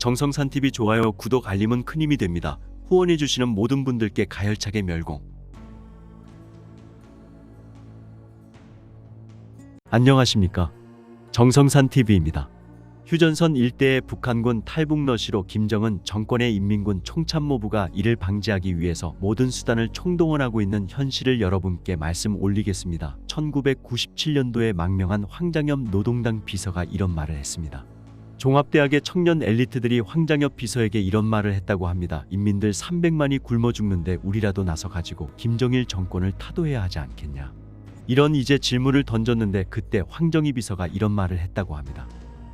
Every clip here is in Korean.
정성산TV 좋아요, 구독, 알림은 큰 힘이 됩니다. 후원해주시는 모든 분들께 가열차게 멸공. 안녕하십니까. 정성산TV입니다. 휴전선 일대의 북한군 탈북러시로 김정은 정권의 인민군 총참모부가 이를 방지하기 위해서 모든 수단을 총동원하고 있는 현실을 여러분께 말씀 올리겠습니다. 1997년도에 망명한 황장엽 노동당 비서가 이런 말을 했습니다. 종합대학의 청년 엘리트들이 황장엽 비서에게 이런 말을 했다고 합니다. 인민들 300만이 굶어 죽는데 우리라도 나서 가지고 김정일 정권을 타도해야 하지 않겠냐. 이런 이제 질문을 던졌는데 그때 황정희 비서가 이런 말을 했다고 합니다.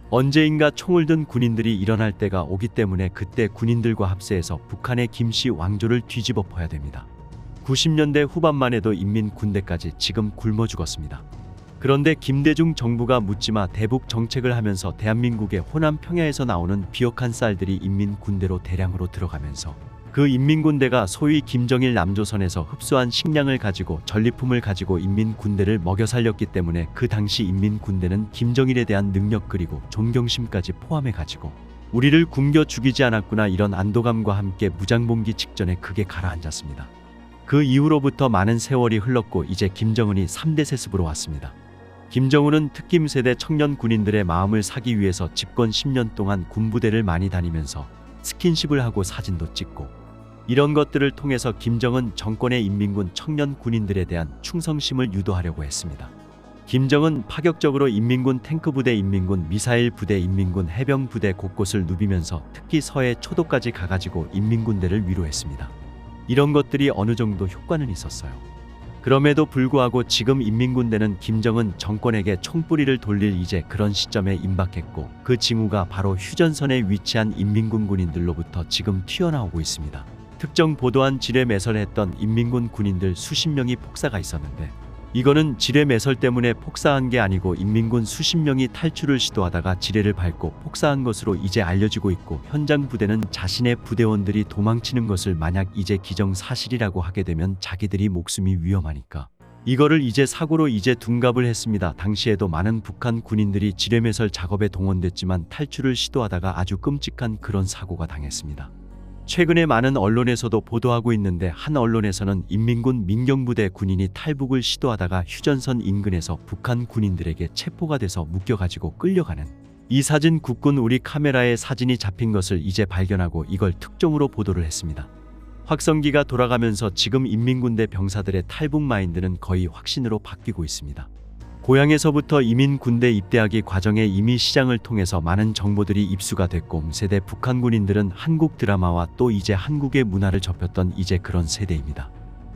언제인가 총을 든 군인들이 일어날 때가 오기 때문에 그때 군인들과 합세해서 북한의 김씨 왕조를 뒤집어퍼야 됩니다. 90년대 후반만 해도 인민군대까지 지금 굶어 죽었습니다. 그런데 김대중 정부가 묻지마 대북 정책을 하면서 대한민국의 호남 평야에서 나오는 비옥한 쌀들이 인민군대로 대량으로 들어가면서 그 인민군대가 소위 김정일 남조선에서 흡수한 식량을 가지고 전리품을 가지고 인민군대를 먹여 살렸기 때문에 그 당시 인민군대는 김정일에 대한 능력 그리고 존경심까지 포함해 가지고 우리를 굶겨 죽이지 않았구나, 이런 안도감과 함께 무장봉기 직전에 그게 가라앉았습니다. 그 이후로부터 많은 세월이 흘렀고 이제 김정은이 3대 세습으로 왔습니다. 김정은은 특김세대 청년 군인들의 마음을 사기 위해서 집권 10년 동안 군부대를 많이 다니면서 스킨십을 하고 사진도 찍고 이런 것들을 통해서 김정은 정권의 인민군 청년 군인들에 대한 충성심을 유도하려고 했습니다. 김정은 파격적으로 인민군 탱크부대, 인민군 미사일 부대, 인민군 해병부대 곳곳을 누비면서 특히 서해 초도까지 가가지고 인민군대를 위로했습니다. 이런 것들이 어느 정도 효과는 있었어요. 그럼에도 불구하고 지금 인민군대는 김정은 정권에게 총뿌리를 돌릴 이제 그런 시점에 임박했고 그 징후가 바로 휴전선에 위치한 인민군 군인들로부터 지금 튀어나오고 있습니다. 특정 보도한 지뢰 매설했던 인민군 군인들 수십 명이 폭사가 있었는데 이거는 지뢰 매설 때문에 폭사한 게 아니고 인민군 수십 명이 탈출을 시도하다가 지뢰를 밟고 폭사한 것으로 이제 알려지고 있고 현장 부대는 자신의 부대원들이 도망치는 것을 만약 이제 기정사실이라고 하게 되면 자기들이 목숨이 위험하니까 이거를 이제 사고로 이제 둔갑을 했습니다. 당시에도 많은 북한 군인들이 지뢰 매설 작업에 동원됐지만 탈출을 시도하다가 아주 끔찍한 그런 사고가 당했습니다. 최근에 많은 언론에서도 보도하고 있는데 한 언론에서는 인민군 민경부대 군인이 탈북을 시도하다가 휴전선 인근에서 북한 군인들에게 체포가 돼서 묶여가지고 끌려가는 이 사진, 국군 우리 카메라에 사진이 잡힌 것을 이제 발견하고 이걸 특종으로 보도를 했습니다. 확성기가 돌아가면서 지금 인민군대 병사들의 탈북 마인드는 거의 확신으로 바뀌고 있습니다. 고향에서부터 이민군대 입대하기 과정에 이미 시장을 통해서 많은 정보들이 입수가 됐고 세대 북한 군인들은 한국 드라마와 또 이제 한국의 문화를 접했던 이제 그런 세대입니다.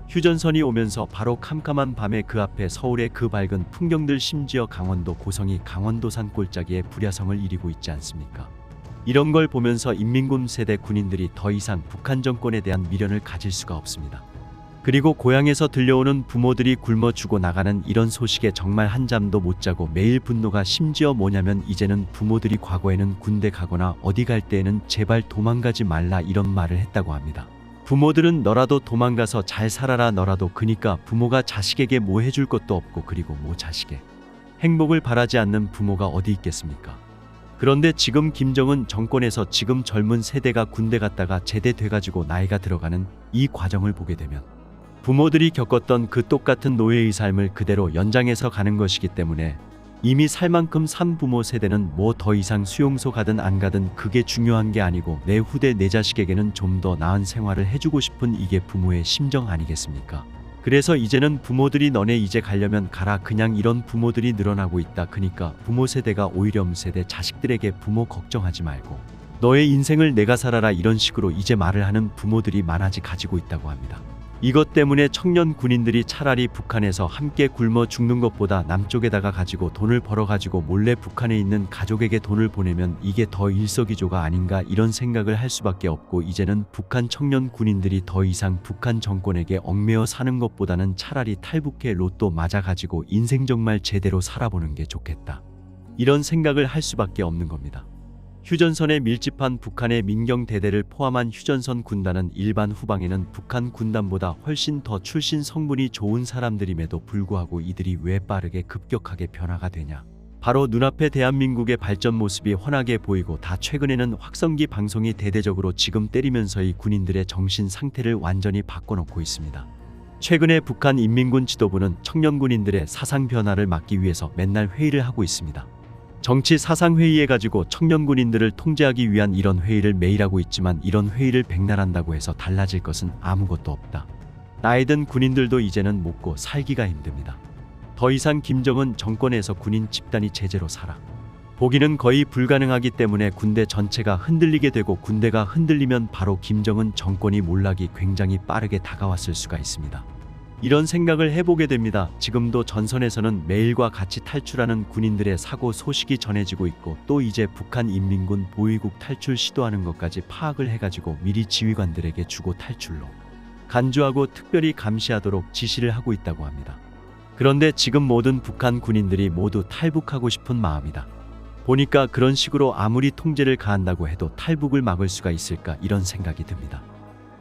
휴전선이 오면서 바로 캄캄한 밤에 그 앞에 서울의 그 밝은 풍경들, 심지어 강원도 고성이 강원도산 골짜기에 불야성을 이루고 있지 않습니까? 이런 걸 보면서 인민군 세대 군인들이 더 이상 북한 정권에 대한 미련을 가질 수가 없습니다. 그리고 고향에서 들려오는 부모들이 굶어 죽어 나가는 이런 소식에 정말 한잠도 못 자고 매일 분노가, 심지어 뭐냐면 이제는 부모들이 과거에는 군대 가거나 어디 갈 때에는 제발 도망가지 말라 이런 말을 했다고 합니다. 부모들은 너라도 도망가서 잘 살아라, 너라도. 그니까 부모가 자식에게 뭐 해줄 것도 없고 그리고 뭐 자식의 행복을 바라지 않는 부모가 어디 있겠습니까? 그런데 지금 김정은 정권에서 지금 젊은 세대가 군대 갔다가 제대돼가지고 나이가 들어가는 이 과정을 보게 되면 부모들이 겪었던 그 똑같은 노예의 삶을 그대로 연장해서 가는 것이기 때문에 이미 살 만큼 산 부모 세대는 뭐 더 이상 수용소 가든 안 가든 그게 중요한 게 아니고 내 후대 내 자식에게는 좀 더 나은 생활을 해주고 싶은 이게 부모의 심정 아니겠습니까? 그래서 이제는 부모들이 너네 이제 가려면 가라, 그냥 이런 부모들이 늘어나고 있다. 그니까 부모 세대가 오히려 세대 자식들에게 부모 걱정하지 말고 너의 인생을 내가 살아라 이런 식으로 이제 말을 하는 부모들이 많아지 가지고 있다고 합니다. 이것 때문에 청년 군인들이 차라리 북한에서 함께 굶어 죽는 것보다 남쪽에다가 가지고 돈을 벌어가지고 몰래 북한에 있는 가족에게 돈을 보내면 이게 더 일석이조가 아닌가, 이런 생각을 할 수밖에 없고 이제는 북한 청년 군인들이 더 이상 북한 정권에게 얽매여 사는 것보다는 차라리 탈북해 로또 맞아가지고 인생 정말 제대로 살아보는 게 좋겠다, 이런 생각을 할 수밖에 없는 겁니다. 휴전선에 밀집한 북한의 민경대대를 포함한 휴전선 군단은 일반 후방에는 북한 군단보다 훨씬 더 출신 성분이 좋은 사람들임에도 불구하고 이들이 왜 빠르게 급격하게 변화가 되냐, 바로 눈앞에 대한민국의 발전 모습이 훤하게 보이고 다 최근에는 확성기 방송이 대대적으로 지금 때리면서 이 군인들의 정신 상태를 완전히 바꿔놓고 있습니다. 최근에 북한 인민군 지도부는 청년 군인들의 사상 변화를 막기 위해서 맨날 회의를 하고 있습니다. 정치 사상 회의해 가지고 청년 군인들을 통제하기 위한 이런 회의를 매일 하고 있지만 이런 회의를 백날 한다고 해서 달라질 것은 아무것도 없다. 나이든 군인들도 이제는 먹고 살기가 힘듭니다. 더 이상 김정은 정권에서 군인 집단이 제대로 살아 보기는 거의 불가능하기 때문에 군대 전체가 흔들리게 되고 군대가 흔들리면 바로 김정은 정권이 몰락이 굉장히 빠르게 다가왔을 수가 있습니다. 이런 생각을 해보게 됩니다. 지금도 전선에서는 매일과 같이 탈출하는 군인들의 사고 소식이 전해지고 있고 또 이제 북한 인민군 보위국 탈출 시도하는 것까지 파악을 해가지고 미리 지휘관들에게 주고 탈출로 간주하고 특별히 감시하도록 지시를 하고 있다고 합니다. 그런데 지금 모든 북한 군인들이 모두 탈북하고 싶은 마음이다. 보니까 그런 식으로 아무리 통제를 가한다고 해도 탈북을 막을 수가 있을까 이런 생각이 듭니다.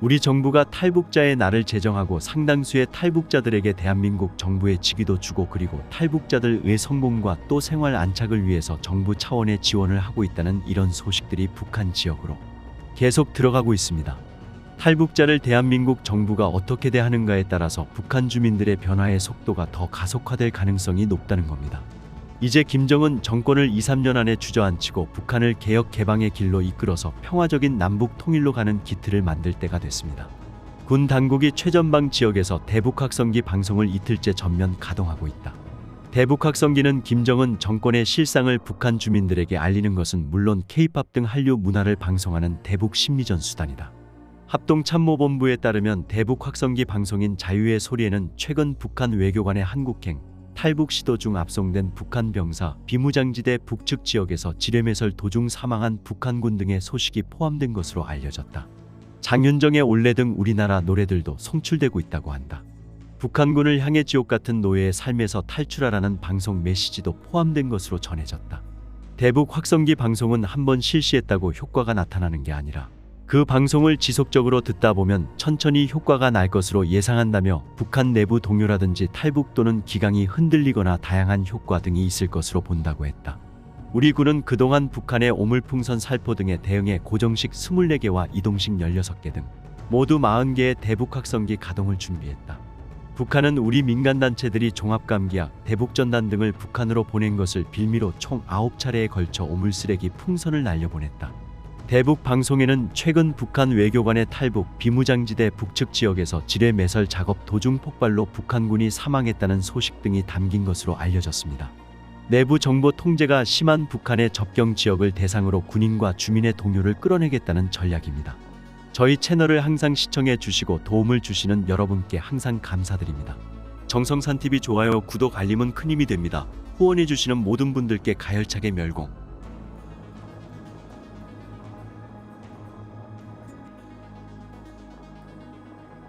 우리 정부가 탈북자의 날을 제정하고 상당수의 탈북자들에게 대한민국 정부의 직위도 주고 그리고 탈북자들의 성공과 또 생활 안착을 위해서 정부 차원의 지원을 하고 있다는 이런 소식들이 북한 지역으로 계속 들어가고 있습니다. 탈북자를 대한민국 정부가 어떻게 대하는가에 따라서 북한 주민들의 변화의 속도가 더 가속화될 가능성이 높다는 겁니다. 이제 김정은 정권을 2, 3년 안에 주저앉히고 북한을 개혁 개방의 길로 이끌어서 평화적인 남북 통일로 가는 기틀을 만들 때가 됐습니다. 군 당국이 최전방 지역에서 대북확성기 방송을 이틀째 전면 가동하고 있다. 대북확성기는 김정은 정권의 실상을 북한 주민들에게 알리는 것은 물론 K-팝 등 한류 문화를 방송하는 대북 심리전 수단이다. 합동참모본부에 따르면 대북 확성기 방송인 자유의 소리에는 최근 북한 외교관의 한국행, 탈북 시도 중 압송된 북한 병사, 비무장지대 북측 지역에서 지뢰매설 도중 사망한 북한군 등의 소식이 포함된 것으로 알려졌다. 장윤정의 올레 등 우리나라 노래들도 송출되고 있다고 한다. 북한군을 향해 지옥 같은 노예의 삶에서 탈출하라는 방송 메시지도 포함된 것으로 전해졌다. 대북 확성기 방송은 한번 실시했다고 효과가 나타나는 게 아니라 그 방송을 지속적으로 듣다 보면 천천히 효과가 날 것으로 예상한다며 북한 내부 동요라든지 탈북 또는 기강이 흔들리거나 다양한 효과 등이 있을 것으로 본다고 했다. 우리 군은 그동안 북한의 오물풍선 살포 등에 대응해 고정식 24개와 이동식 16개 등 모두 40개의 대북 확성기 가동을 준비했다. 북한은 우리 민간단체들이 종합감기약, 대북전단 등을 북한으로 보낸 것을 빌미로 총 9차례에 걸쳐 오물쓰레기 풍선을 날려보냈다. 대북 방송에는 최근 북한 외교관의 탈북, 비무장지대 북측 지역에서 지뢰 매설 작업 도중 폭발로 북한군이 사망했다는 소식 등이 담긴 것으로 알려졌습니다. 내부 정보 통제가 심한 북한의 접경 지역을 대상으로 군인과 주민의 동요를 끌어내겠다는 전략입니다. 저희 채널을 항상 시청해 주시고 도움을 주시는 여러분께 항상 감사드립니다. 정성산TV 좋아요, 구독, 알림은 큰 힘이 됩니다. 후원해 주시는 모든 분들께 가열차게 멸공